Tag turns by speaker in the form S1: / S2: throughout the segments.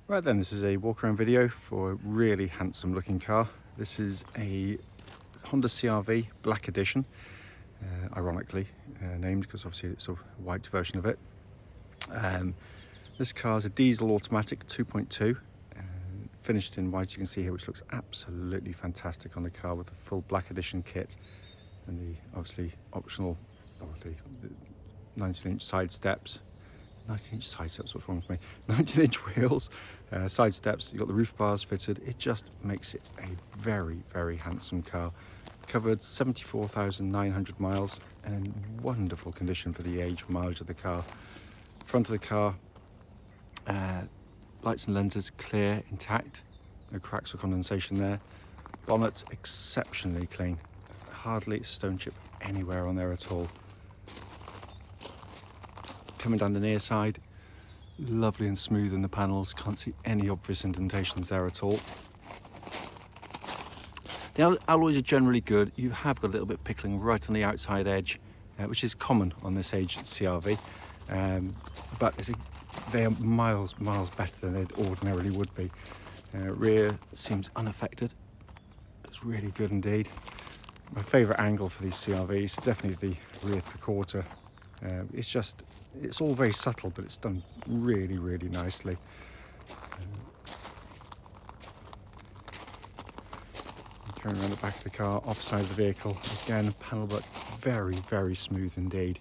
S1: Right then, this is a walk around video for a really handsome looking car. This is a Honda CR-V Black Edition, ironically named because obviously it's a white version of it. This car is a diesel automatic 2.2, finished in white, you can see here, which looks absolutely fantastic on the car with the full Black Edition kit and the obviously optional, the 19-inch side steps. 19-inch side steps, what's wrong with me? 19-inch wheels, side steps, you've got the roof bars fitted. It just makes it a very, very handsome car. Covered 74,900 miles and in wonderful condition for the age and mileage of the car. Front of the car, lights and lenses clear, intact, no cracks or condensation there. Bonnet exceptionally clean, hardly a stone chip anywhere on there at all. Coming down the near side, lovely and smooth in the panels, can't see any obvious indentations there at all. The alloys are generally good. You have got a little bit pickling right on the outside edge, which is common on this age CR-V, but they are miles better than it ordinarily would be. Rear seems unaffected. It's really good indeed. My favourite angle for these CR-Vs is definitely the rear three-quarter. It's all very subtle, but it's done really, really nicely. Going around the back of the car, offside of the vehicle, again, panel work very, very smooth indeed.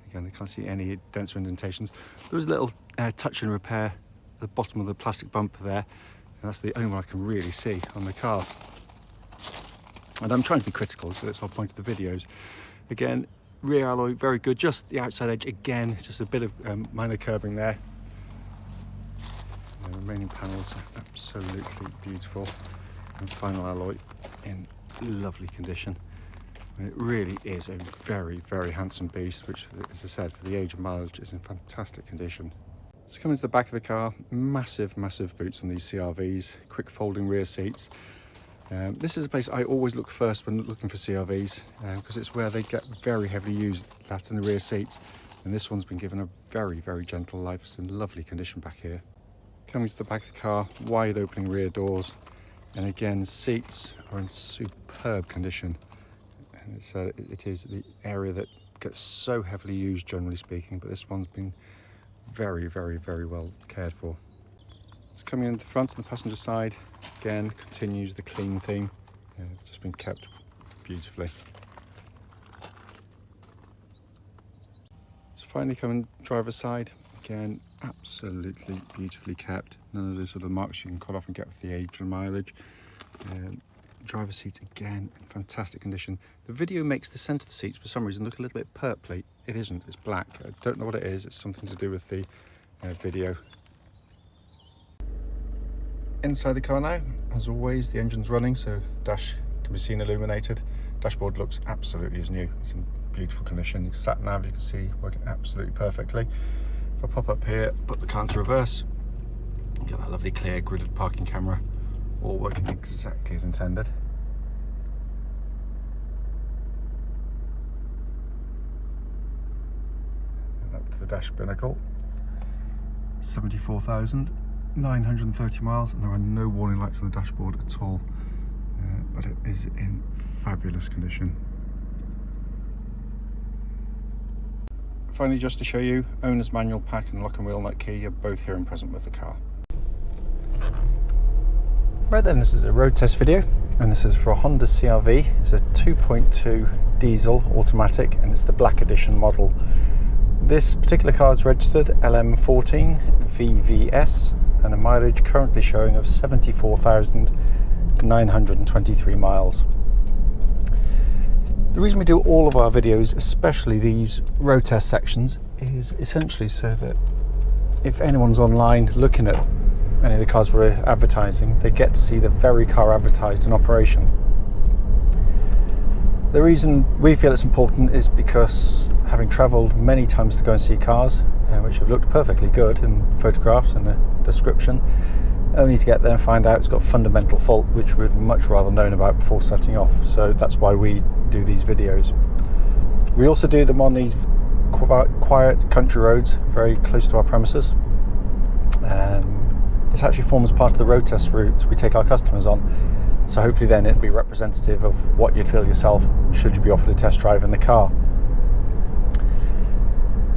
S1: Again, I can't see any dents or indentations. There was a little touch and repair at the bottom of the plastic bumper there, and that's the only one I can really see on the car. And I'm trying to be critical, so that's the whole point of the videos. Again, rear alloy very good, just the outside edge again, just a bit of minor curbing there. And the remaining panels are absolutely beautiful, and final alloy in lovely condition. And it really is a very, very handsome beast, which, as I said, for the age and mileage is in fantastic condition. Let's come into the back of the car. Massive boots on these CR-Vs, quick folding rear seats. This is a place I always look first when looking for CR-Vs, because it's where they get very heavily used, that in the rear seats. And this one's been given a very, very gentle life. It's in lovely condition back here. Coming to the back of the car, wide opening rear doors. And again, seats are in superb condition. And it is the area that gets so heavily used, generally speaking, but this one's been very, very, very well cared for. Coming in the front on the passenger side, again, continues the clean theme. Just been kept beautifully. Let's finally come in driver's side. Again, absolutely beautifully kept. None of the sort of marks you can cut off and get with the age and mileage. Driver's seats, again, in fantastic condition. The video makes the centre of the seats, for some reason, look a little bit purpley. It isn't, it's black. I don't know what it is. It's something to do with the video. Inside the car now, as always, the engine's running, so dash can be seen illuminated. Dashboard looks absolutely as new. It's in beautiful condition. The sat nav, you can see, working absolutely perfectly. If I pop up here, put the car into reverse, get that lovely clear gridded parking camera, all working exactly as intended. And up to the dash binnacle. 74,930 miles, and there are no warning lights on the dashboard at all, but it is in fabulous condition. Finally, just to show you, owner's manual pack and lock and wheel nut key are both here and present with the car. Right then, this is a road test video, and this is for a Honda CR-V. It's a 2.2 diesel automatic, and it's the Black Edition model. This particular car is registered LM14VVS, and a mileage currently showing of 74,923 miles. The reason we do all of our videos, especially these road test sections, is essentially so that if anyone's online looking at any of the cars we're advertising, they get to see the very car advertised in operation. The reason we feel it's important is because, having travelled many times to go and see cars, which have looked perfectly good in photographs and a description, only to get there and find out it's got a fundamental fault which we'd much rather known about before setting off. So that's why we do these videos. We also do them on these quiet country roads very close to our premises. This actually forms part of the road test route we take our customers on. So hopefully then it'd be representative of what you'd feel yourself should you be offered a test drive in the car.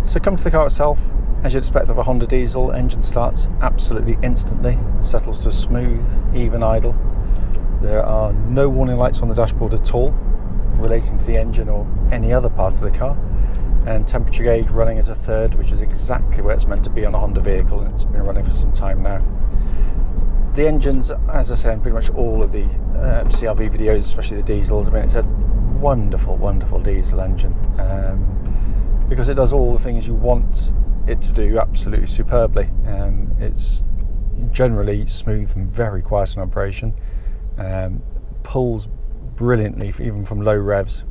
S1: So come to the car itself. As you'd expect of a Honda diesel, engine starts absolutely instantly and settles to a smooth, even idle. There are no warning lights on the dashboard at all relating to the engine or any other part of the car, and temperature gauge running as a third, which is exactly where it's meant to be on a Honda vehicle, and it's been running for some time now. The engines, as I said in pretty much all of the CRV videos, especially the diesels, I mean, it's a wonderful, wonderful diesel engine because it does all the things you want it to do absolutely superbly. It's generally smooth and very quiet in operation, pulls brilliantly even from low revs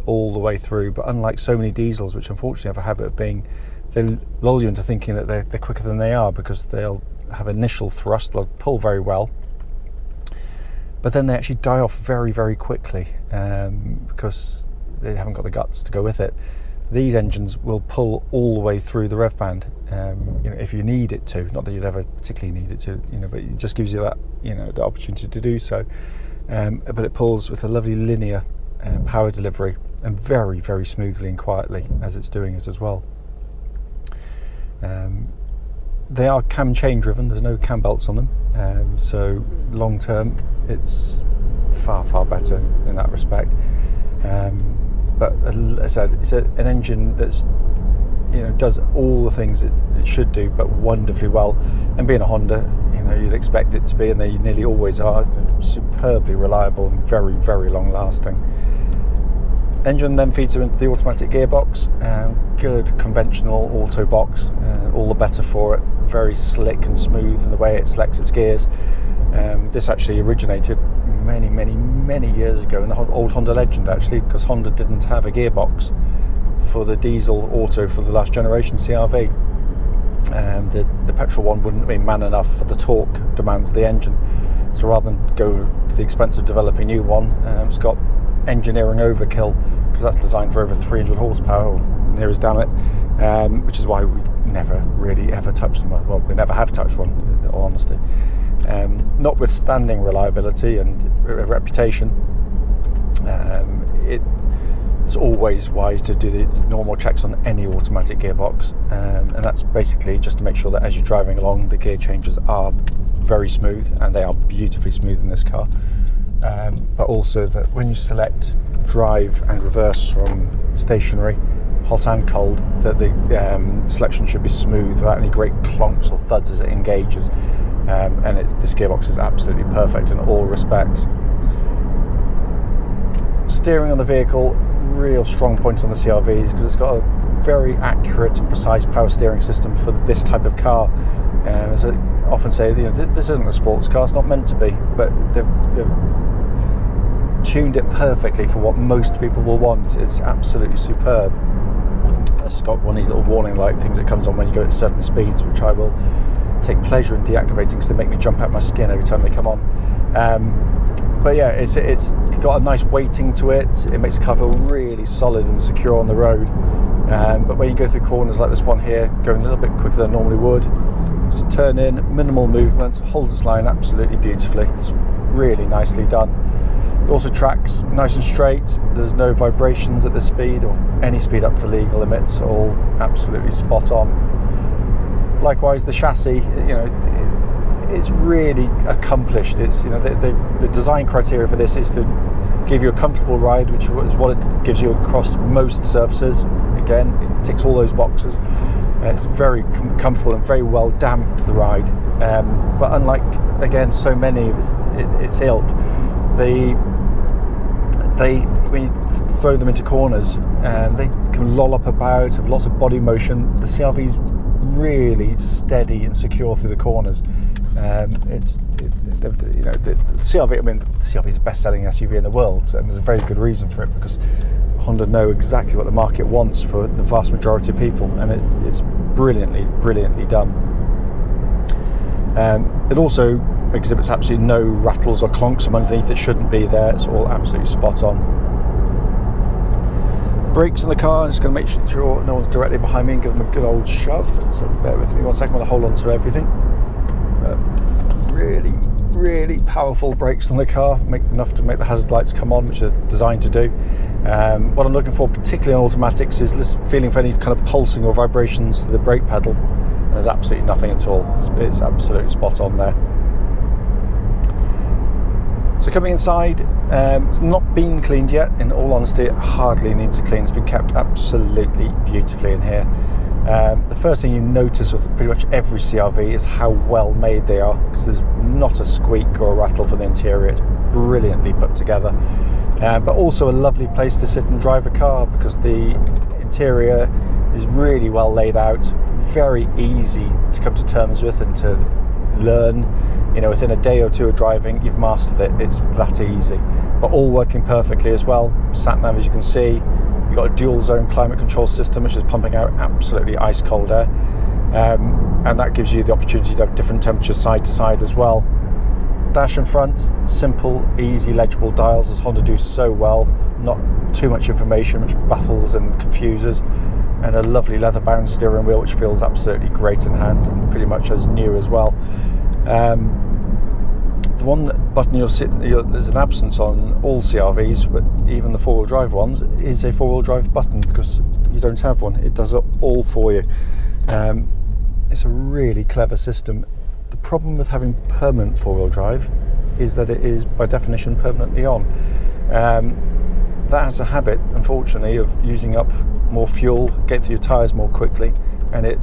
S1: all the way through, but unlike so many diesels, which unfortunately have a habit of being, they lull you into thinking that they're quicker than they are, because they'll have initial thrust, they'll pull very well, but then they actually die off very, very quickly because they haven't got the guts to go with it. These engines will pull all the way through the rev band, if you need it to. Not that you'd ever particularly need it to, but it just gives you that, the opportunity to do so. But it pulls with a lovely linear power delivery, and very, very smoothly and quietly as it's doing it as well. They are cam chain driven. There's no cam belts on them, so long term it's far, far better in that respect. But as I said, it's an engine that's does all the things it should do, but wonderfully well. And being a Honda, you'd expect it to be, and they nearly always are, superbly reliable and very, very long lasting. Engine then feeds into the automatic gearbox, good conventional auto box, all the better for it. Very slick and smooth in the way it selects its gears. This actually originated many, many, many years ago in the old Honda Legend, actually, because Honda didn't have a gearbox for the diesel auto for the last generation CRV. The petrol one wouldn't be man enough for the torque demands of the engine. So rather than go to the expense of developing a new one, it's got engineering overkill, because that's designed for over 300 horsepower, or near as damn it, which is why we never really ever touched them. Well, we never have touched one, in all honesty. Notwithstanding reliability and reputation, it's always wise to do the normal checks on any automatic gearbox, and that's basically just to make sure that as you're driving along, the gear changes are very smooth, and they are beautifully smooth in this car, but also that when you select drive and reverse from stationary, hot and cold, that the selection should be smooth without any great clonks or thuds as it engages. And this gearbox is absolutely perfect in all respects. Steering on the vehicle, real strong points on the CRVs, because it's got a very accurate and precise power steering system for this type of car. As I often say, this isn't a sports car, it's not meant to be, but they've tuned it perfectly for what most people will want. It's absolutely superb. It's got one of these little warning light things that comes on when you go at certain speeds, which I will take pleasure in deactivating because they make me jump out my skin every time they come on. But yeah, it's got a nice weighting to it. It makes the car feel really solid and secure on the road. But when you go through corners like this one here, going a little bit quicker than I normally would, just turn in, minimal movement, holds its line absolutely beautifully. It's really nicely done. It also tracks nice and straight. There's no vibrations at this speed or any speed up to the legal limits. All absolutely spot on. Likewise, the chassis, it's really accomplished. It's the design criteria for this is to give you a comfortable ride, which is what it gives you across most surfaces. Again, it ticks all those boxes. It's very comfortable and very well damped, the ride. But unlike, again, so many of its ilk, when you throw them into corners, they can loll up about, have lots of body motion. The CRV's really steady and secure through the corners. The CRV, I mean, the CRV is the best-selling SUV in the world, and there's a very good reason for it, because Honda know exactly what the market wants for the vast majority of people, and it's brilliantly, brilliantly done. It also exhibits absolutely no rattles or clonks from underneath. It shouldn't be there. It's all absolutely spot on. Brakes in the car, I'm just going to make sure no one's directly behind me and give them a good old shove. So bear with me 1 second while I hold on to everything. really powerful brakes on the car, enough to make the hazard lights come on, which are designed to do. What I'm looking for, particularly on automatics, is this feeling for any kind of pulsing or vibrations to the brake pedal. And there's absolutely nothing at all. It's absolutely spot on there. So coming inside, it's not been cleaned yet. In all honesty, it hardly needs a clean. It's been kept absolutely beautifully in here. The first thing you notice with pretty much every CR-V is how well made they are, because there's not a squeak or a rattle for the interior. It's brilliantly put together, but also a lovely place to sit and drive a car, because the interior is really well laid out, very easy to come to terms with and to learn. You know, within a day or two of driving, you've mastered it. It's that easy, but all working perfectly as well. Sat nav, as you can see, you've got a dual zone climate control system, which is pumping out absolutely ice cold air, and that gives you the opportunity to have different temperatures side to side as well. Dash and front, simple, easy, legible dials, as Honda do so well. Not too much information, which baffles and confuses, and a lovely leather-bound steering wheel, which feels absolutely great in hand and pretty much as new as well. The one button there's an absence on all CR-Vs, but even the four-wheel drive ones, is a four-wheel drive button, because you don't have one. It does it all for you. It's a really clever system. The problem with having permanent four-wheel drive is that it is by definition permanently on. That has a habit, unfortunately, of using up more fuel, getting through your tyres more quickly, and it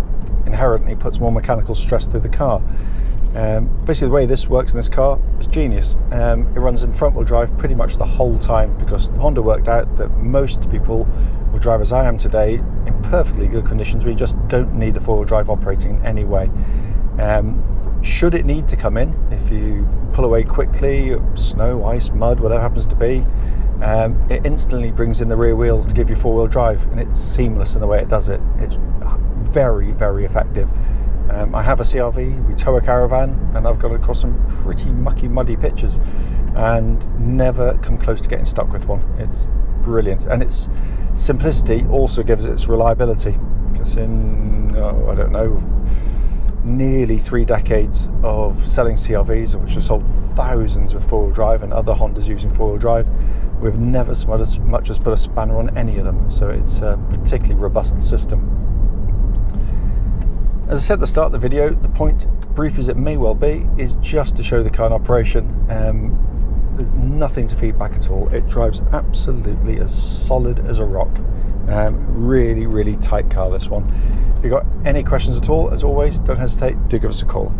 S1: inherently puts more mechanical stress through the car. Basically the way this works in this car is genius. It runs in front wheel drive pretty much the whole time, because Honda worked out that most people will drive as I am today in perfectly good conditions. We just don't need the four wheel drive operating in any way. Should it need to come in, if you pull away quickly, snow, ice, mud, whatever happens to be, it instantly brings in the rear wheels to give you four wheel drive, and it's seamless in the way it does it. It's very, very effective. I have a CR-V, we tow a caravan, and I've got across some pretty mucky, muddy pitches and never come close to getting stuck with one. It's brilliant, and its simplicity also gives it its reliability, because in, I don't know, nearly 3 decades of selling CR-Vs, of which have sold thousands with four-wheel drive and other Hondas using four-wheel drive, we've never so much as put a spanner on any of them, so it's a particularly robust system. As I said at the start of the video, the point, brief as it may well be, is just to show the car in operation. There's nothing to feed back at all. It drives absolutely as solid as a rock. Really, really tight car, this one. If you've got any questions at all, as always, don't hesitate, do give us a call.